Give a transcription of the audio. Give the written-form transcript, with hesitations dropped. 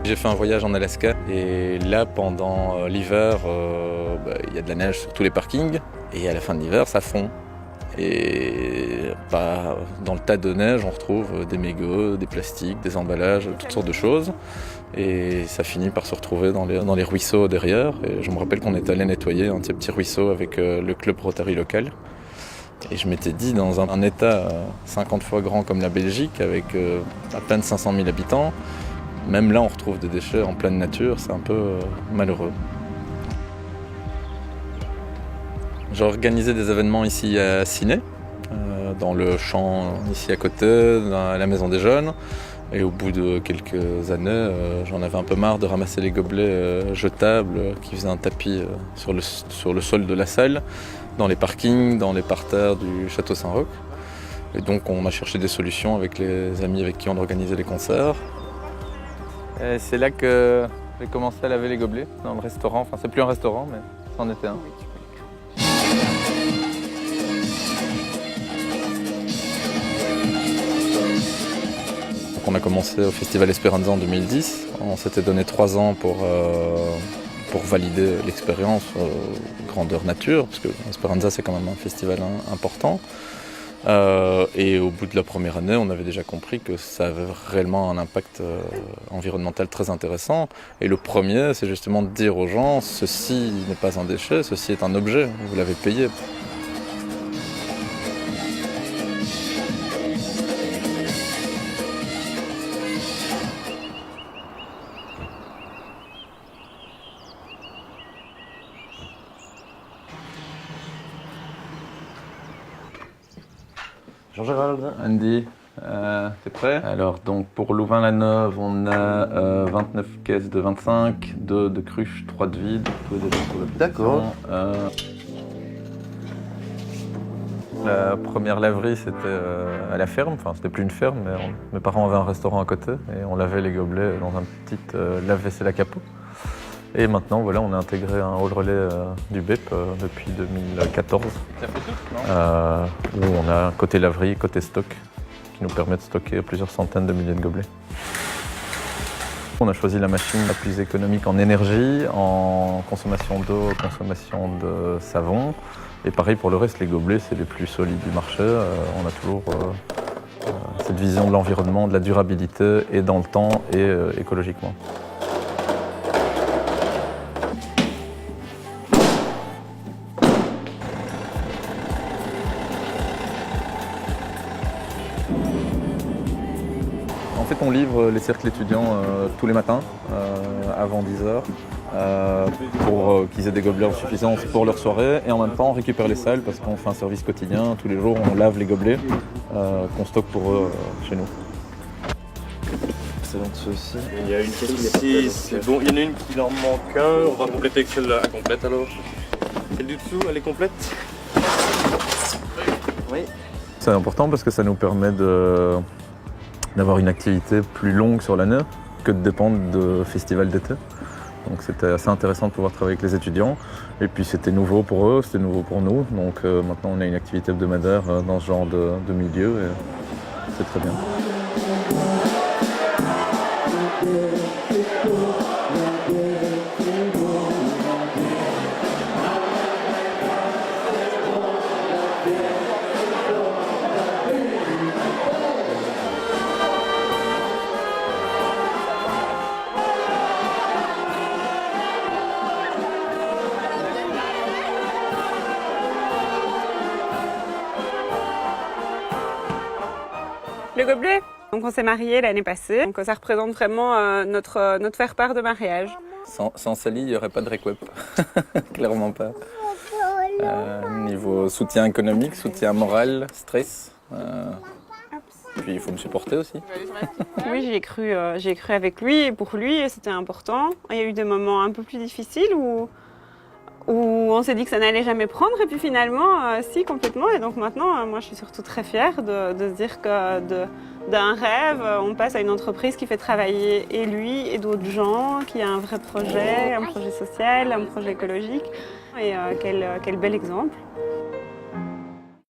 J'ai fait un voyage en Alaska et là pendant l'hiver, il y a de la neige sur tous les parkings et à la fin de l'hiver ça fond. Et dans le tas de neige on retrouve des mégots, des plastiques, des emballages, toutes sortes de choses. Et ça finit par se retrouver dans les ruisseaux derrière. Et je me rappelle qu'on est allé nettoyer un de ces petits ruisseaux avec le club Rotary local. Et je m'étais dit, dans un État 50 fois grand comme la Belgique, avec à peine 500 000 habitants, même là on retrouve des déchets en pleine nature, c'est un peu malheureux. J'ai organisé des événements ici à Ciney, dans le champ ici à côté, à la Maison des Jeunes. Et au bout de quelques années, j'en avais un peu marre de ramasser les gobelets jetables qui faisaient un tapis sur le sol de la salle, dans les parkings, dans les parterres du Château Saint-Roch. Et donc on a cherché des solutions avec les amis avec qui on organisait les concerts. Et c'est là que j'ai commencé à laver les gobelets, dans le restaurant. Enfin, c'est plus un restaurant, mais c'en était un. On a commencé au Festival Esperanza en 2010. On s'était donné 3 ans pour valider l'expérience grandeur nature, parce que Esperanza c'est quand même un festival important. Et au bout de la première année, on avait déjà compris que ça avait réellement un impact environnemental très intéressant. Et le premier, c'est justement de dire aux gens, ceci n'est pas un déchet, ceci est un objet, vous l'avez payé. Jean-Gérald, Andy, t'es prêt? Alors donc pour Louvain-la-Neuve, on a 29 caisses de 25, 2 de cruches, 3 de vides. D'accord. La première laverie c'était à la ferme, enfin c'était plus une ferme, mais mes parents avaient un restaurant à côté et on lavait les gobelets dans un petit lave-vaisselle à capot. Et maintenant, voilà, on a intégré un hall relais du BEP depuis 2014. Ça fait tout, non? Où on a un côté laverie, côté stock, qui nous permet de stocker plusieurs centaines de milliers de gobelets. On a choisi la machine la plus économique en énergie, en consommation d'eau, consommation de savon. Et pareil pour le reste, les gobelets, c'est les plus solides du marché. On a toujours cette vision de l'environnement, de la durabilité, et dans le temps, et écologiquement. En fait, on livre les cercles étudiants tous les matins, avant 10h, pour qu'ils aient des gobelets en suffisance pour leur soirée. Et en même temps, on récupère les salles parce qu'on fait un service quotidien. Tous les jours, on lave les gobelets qu'on stocke pour eux chez nous. C'est donc ceci. Il y a une caisse ici, c'est bon. Il y en a une qui en manque un. On va compléter avec celle incomplète alors. Celle du dessous, elle est complète? Oui. C'est important parce que ça nous permet d'avoir une activité plus longue sur l'année que de dépendre de festivals d'été. Donc c'était assez intéressant de pouvoir travailler avec les étudiants. Et puis c'était nouveau pour eux, c'était nouveau pour nous. Donc maintenant on a une activité hebdomadaire dans ce genre de milieu et c'est très bien. Le gobelet. Donc on s'est mariés l'année passée, donc ça représente vraiment notre faire-part de mariage. Sans Sally, il n'y aurait pas de Requep, clairement pas. Niveau soutien économique, soutien moral, stress, puis il faut me supporter aussi. Oui, j'y ai cru avec lui et pour lui, c'était important. Il y a eu des moments un peu plus difficiles où on s'est dit que ça n'allait jamais prendre et puis finalement, si, complètement. Et donc maintenant, moi je suis surtout très fière de se dire que d'un rêve, on passe à une entreprise qui fait travailler et lui et d'autres gens, qui a un vrai projet, un projet social, un projet écologique. Et quel bel exemple.